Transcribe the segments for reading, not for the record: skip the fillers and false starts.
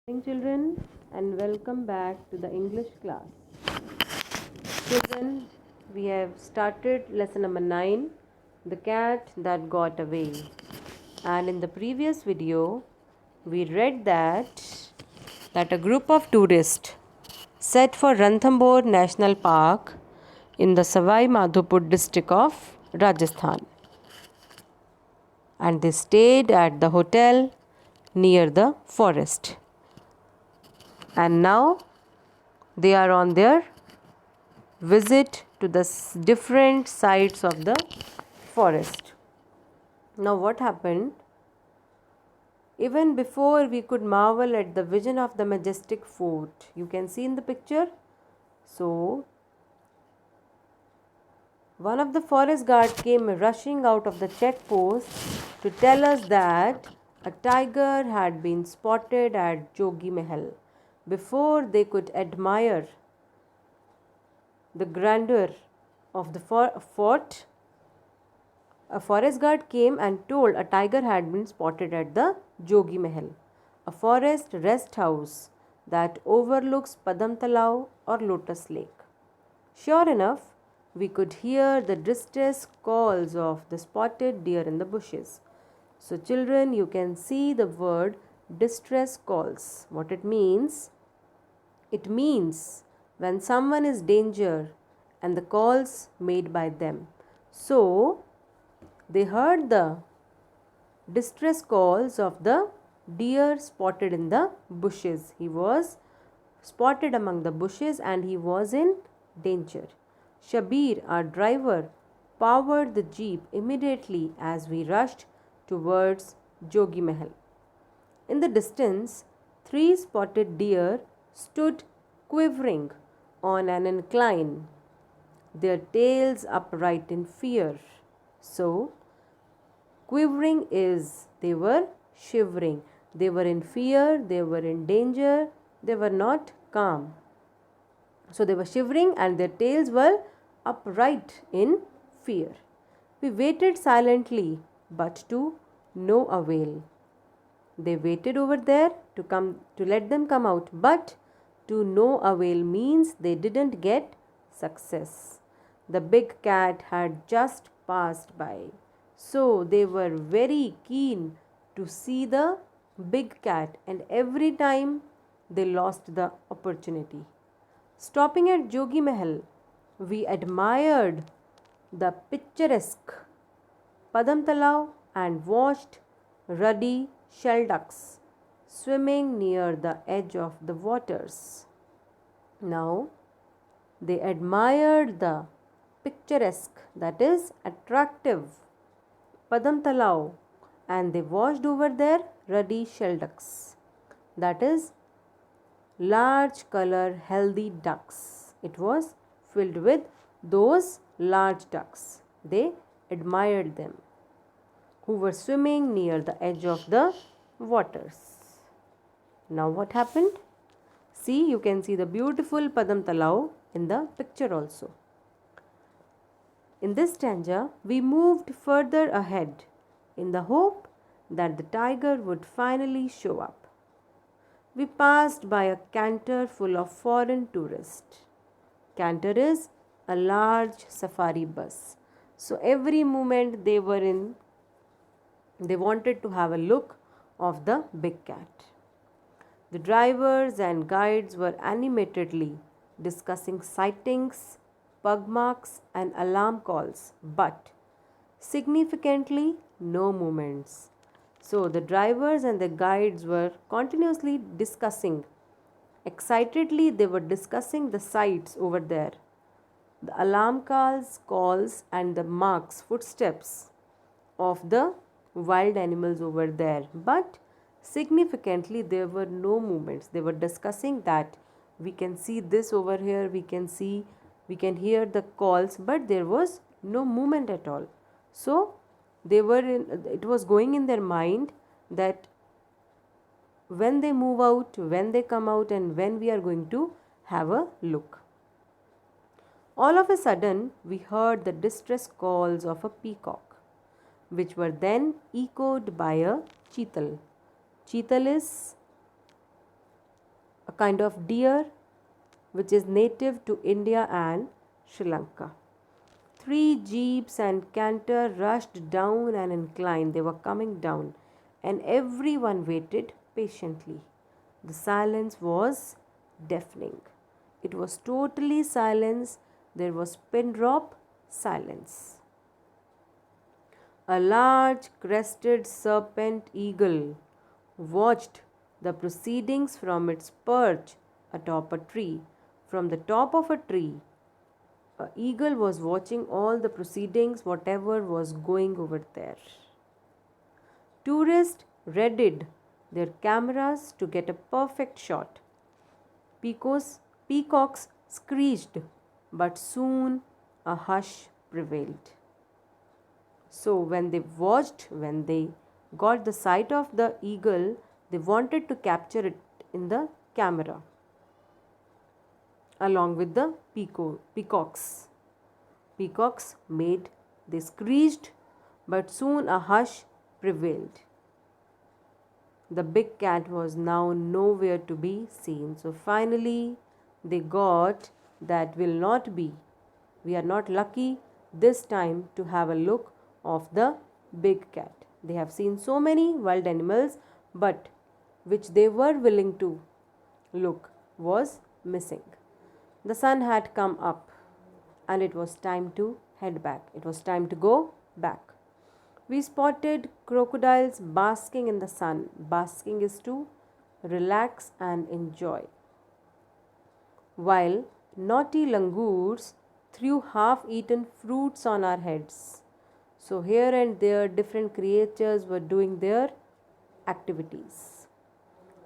Morning children, and welcome back to the English class. Children, we have started lesson number 9, The Cat That Got Away. And in the previous video, we read that a group of tourists set for Ranthambore National Park in the Savai Madhopur district of Rajasthan, and they stayed at the hotel near the forest. And now they are on their visit to the different sides of the forest. Now, what happened? Even before we could marvel at the vision of the majestic fort, you can see in the picture. So, one of the forest guard came rushing out of the check post to tell us that a tiger had been spotted at Jogi Mahal. Before they could admire the grandeur of the fort, a forest guard came and told a tiger had been spotted at the Jogi Mahal, a forest rest house that overlooks Padam Talao or Lotus Lake. Sure enough, we could hear the distress calls of the spotted deer in the bushes. So, children, you can see the word distress calls. What it means? It means when someone is in danger and the calls made by them. So, they heard the distress calls of the deer spotted in the bushes. He was spotted among the bushes and he was in danger. Shabir, our driver, powered the jeep immediately as we rushed towards Jogi Mahal. In the distance, 3 spotted deer stood quivering on an incline, their tails upright in fear. So, quivering is they were shivering, they were in fear, they were in danger, they were not calm. So, they were shivering and their tails were upright in fear. We waited silently, but to no avail. They waited over there to let them come out, but to no avail means they didn't get success. The big cat had just passed by, so they were very keen to see the big cat, and every time they lost the opportunity. Stopping at Jogi Mahal, we admired the picturesque Padam Talao and watched ruddy shell ducks swimming near the edge of the waters. Now, they admired the picturesque, that is attractive, Padam Talao, and they watched over there ruddy shell ducks, that is large color healthy ducks. It was filled with those large ducks. They admired them, who were swimming near the edge of the waters. Now, what happened? See, you can see the beautiful Padam Talao in the picture also. In this stanza, we moved further ahead in the hope that the tiger would finally show up. We passed by a canter full of foreign tourists. Canter is a large safari bus. So every moment they were in, they wanted to have a look of the big cat. The drivers and guides were animatedly discussing sightings, pug marks, and alarm calls, but significantly no movements. So the drivers and the guides were continuously discussing. Excitedly, they were discussing the sights over there, the alarm calls, and the marks, footsteps of the wild animals over there. But significantly, there were no movements. They were discussing that we can see this over here, we can hear the calls, but there was no movement at all. So, it was going in their mind that when they move out, when they come out, and when we are going to have a look. All of a sudden, we heard the distress calls of a peacock, which were then echoed by a cheetal. Cheetal is kind of deer which is native to India and Sri Lanka. 3 jeeps and canter rushed down an incline. They were coming down, and everyone waited patiently. The silence was deafening. It was totally silence. There was pin drop silence. A large crested serpent eagle watched the proceedings from its perch atop a tree. From the top of a tree, an eagle was watching all the proceedings, whatever was going over there. Tourists readied their cameras to get a perfect shot. Peacocks screeched, but soon a hush prevailed. So, when they got the sight of the eagle, they wanted to capture it in the camera along with the peacocks. They screeched, but soon a hush prevailed. The big cat was now nowhere to be seen. So finally, they got that will not be. We are not lucky this time to have a look of the big cat. They have seen so many wild animals, but which they were willing to look was missing. The sun had come up and it was time to head back. It was time to go back. We spotted crocodiles basking in the sun. Basking is to relax and enjoy. While naughty langurs threw half-eaten fruits on our heads. So here and there different creatures were doing their activities.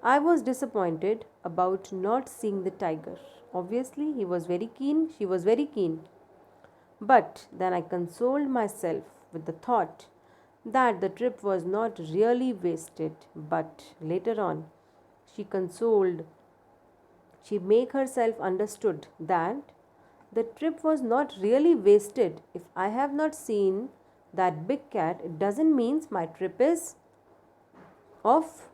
I was disappointed about not seeing the tiger. Obviously, he was very keen, she was very keen. But then I consoled myself with the thought that the trip was not really wasted. But later on, she made herself understood that the trip was not really wasted. If I have not seen that big cat, it doesn't mean my trip is of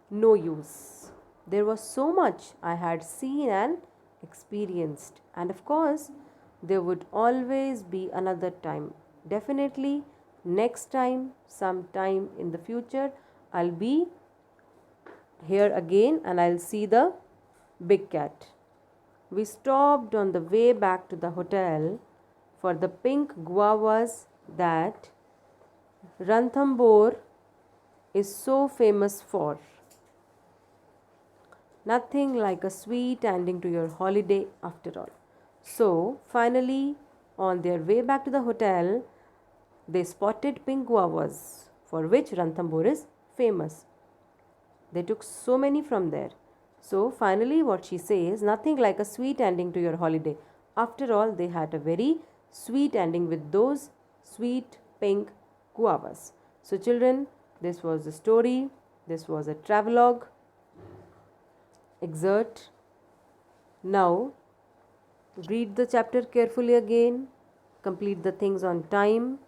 no use. There was so much I had seen and experienced, and of course there would always be another time. Definitely next time, sometime in the future, I'll be here again and I'll see the big cat. We stopped on the way back to the hotel for the pink guavas that Ranthambore is so famous for. Nothing like a sweet ending to your holiday after all. So, finally, on their way back to the hotel, they spotted pink guavas, for which Ranthambore is famous. They took so many from there. So, finally, what she says, nothing like a sweet ending to your holiday. After all, they had a very sweet ending with those sweet pink guavas. So, children, this was the story. This was a travelogue excerpt. Now, read the chapter carefully again, complete the things on time,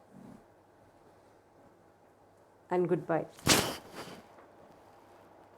and goodbye.